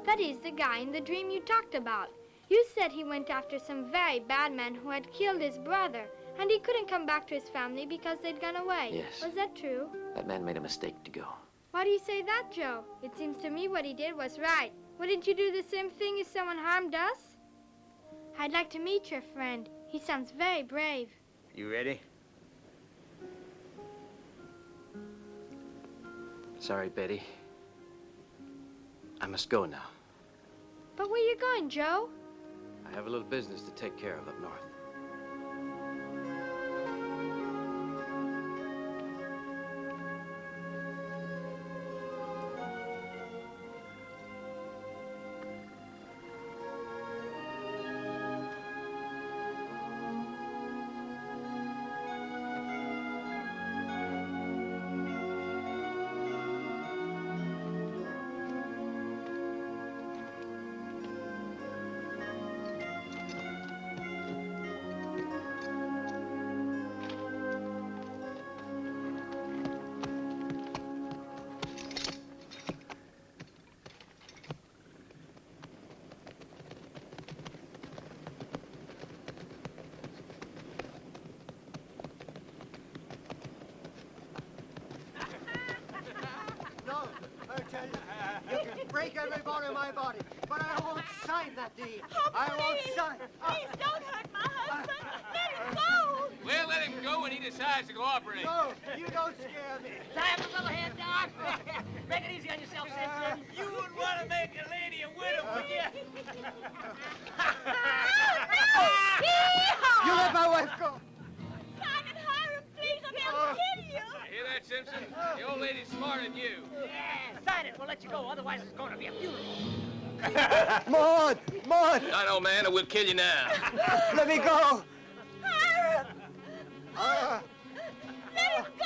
That is, the guy in the dream you talked about. You said he went after some very bad man who had killed his brother. And he couldn't come back to his family because they'd gone away. Yes. Was that true? That man made a mistake to go. Why do you say that, Joe? It seems to me what he did was right. Wouldn't you do the same thing if someone harmed us? I'd like to meet your friend. He sounds very brave. You ready? Sorry, Betty. I must go now. But where you going, Joe? I have a little business to take care of up north. Break every bone in my body, but I won't sign that deed. Oh, I won't sign. Please don't hurt my husband. Let him go. Well, let him go when he decides to cooperate. No, you don't scare me. Tie up the fellow hand down. Make it easy on yourself, Simpson. You wouldn't want to make a lady a widow, would you? You let my wife go. Simon, hire him, please, or he'll kill you. Hear that, Simpson? The old lady's smarter than you. Yeah, sign it. We'll let you go. Otherwise, it's going to be a funeral. Maud! Maud! Not old man, or we'll kill you now. Let me go! Hire him! Let him go!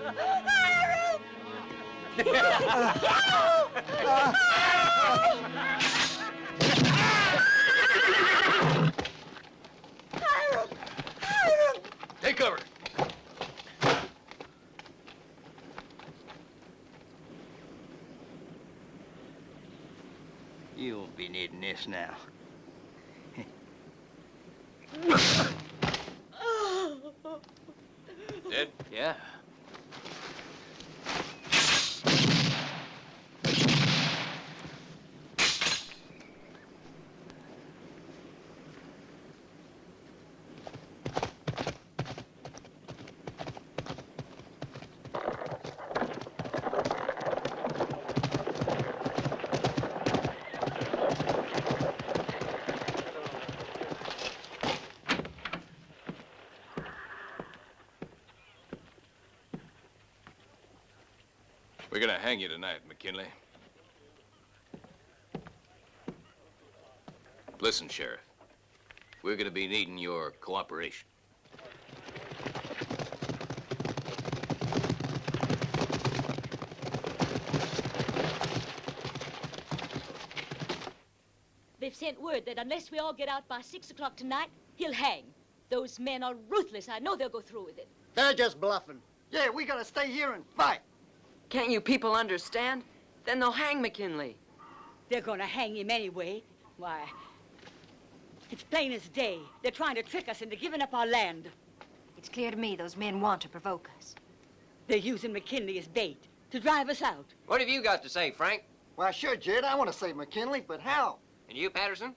Hire Take cover. You won't be needing this now. Dead? Yeah. We're gonna hang you tonight, McKinley. Listen, Sheriff. We're gonna be needing your cooperation. They've sent word that unless we all get out by 6 o'clock tonight, he'll hang. Those men are ruthless. I know they'll go through with it. They're just bluffing. Yeah, we gotta stay here and fight. Can't you people understand? Then they'll hang McKinley. They're gonna hang him anyway. Why, it's plain as day. They're trying to trick us into giving up our land. It's clear to me those men want to provoke us. They're using McKinley as bait to drive us out. What have you got to say, Frank? Well, sure, Jed, I want to save McKinley, but how? And you, Patterson?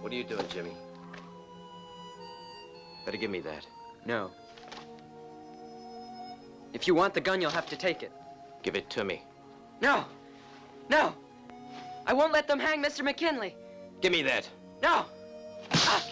What are you doing, Jimmy? Better give me that. No. If you want the gun, you'll have to take it. Give it to me. No! No! I won't let them hang Mr. McKinley. Give me that. No! Ah!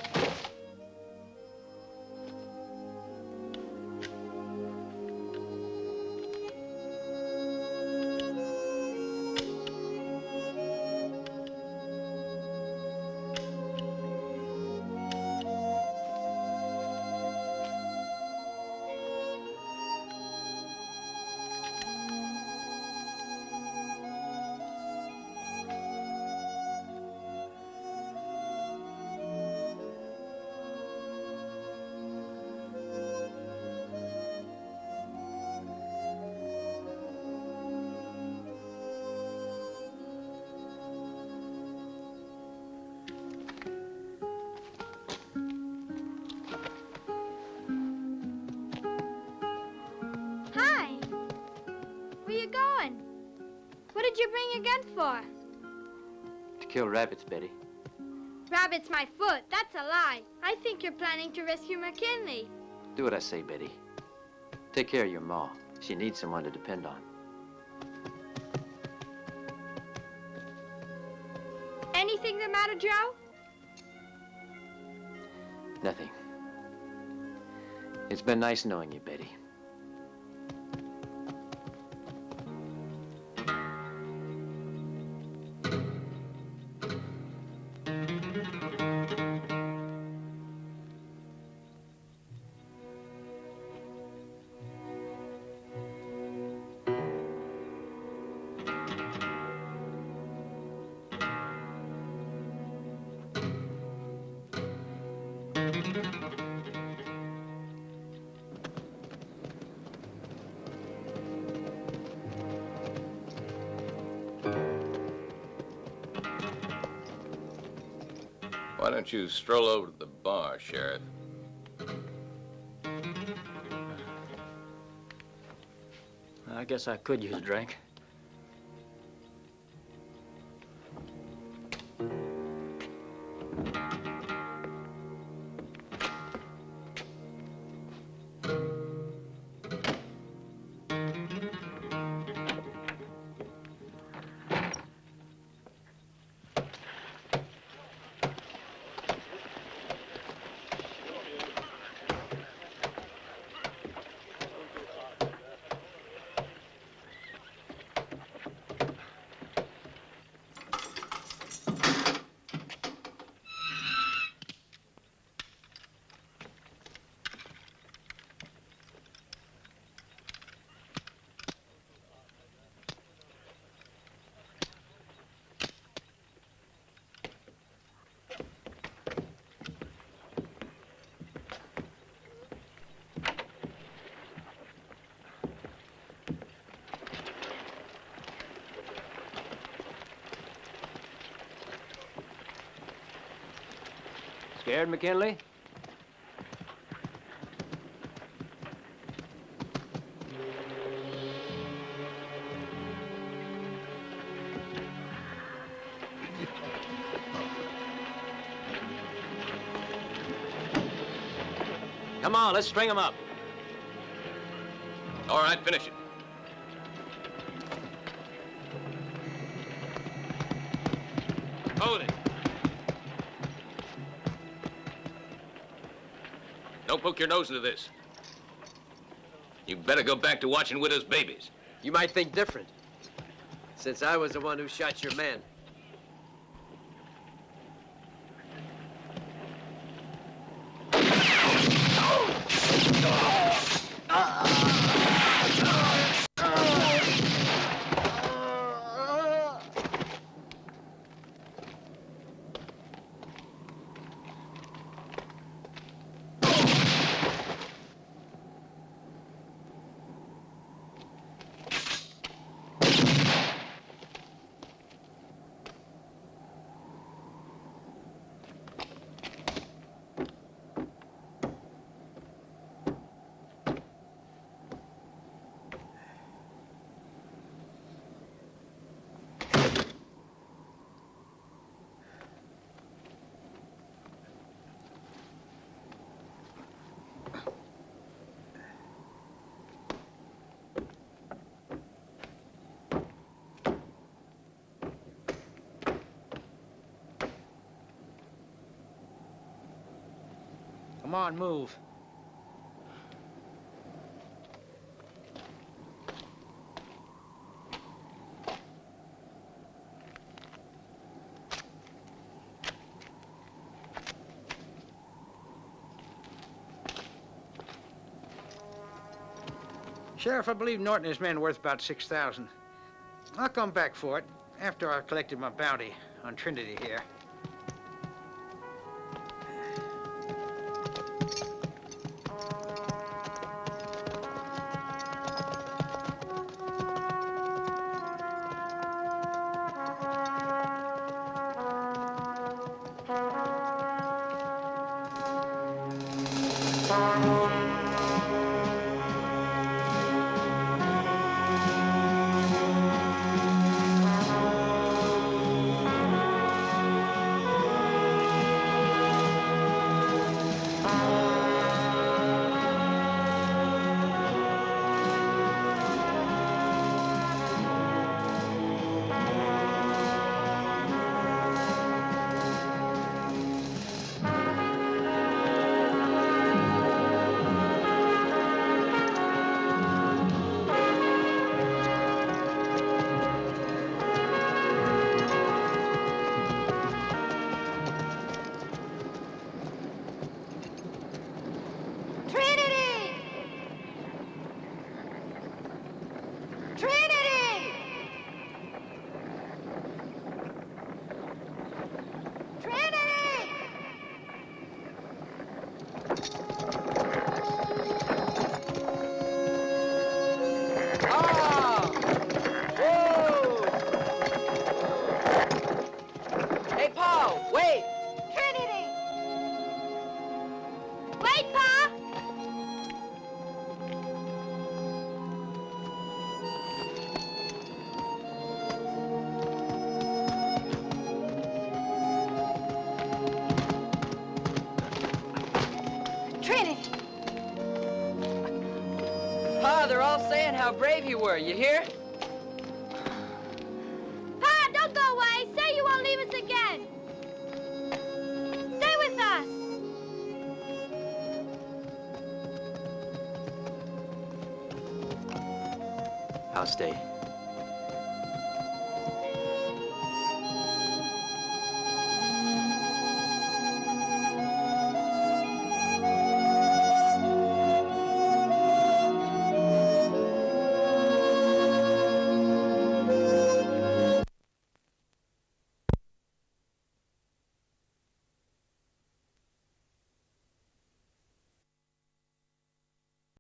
What did you bring your gun for? To kill rabbits, Betty. Rabbit's my foot. That's a lie. I think you're planning to rescue McKinley. Do what I say, Betty. Take care of your ma. She needs someone to depend on. Anything the matter, Joe? Nothing. It's been nice knowing you, Betty. Why don't you stroll over to the bar, Sheriff? I guess I could use a drink. Scared, McKinley? Come on, let's string him up. All right, finish it. Hold it. Don't poke your nose into this. You better go back to watching widows' babies. You might think different, since I was the one who shot your man. Come on, move. Sheriff, I believe Norton and his men are worth about $6,000. I'll come back for it after I've collected my bounty on Trinity here. They're all saying how brave you were, you hear? Pa, don't go away! Say you won't leave us again! Stay with us! I'll stay.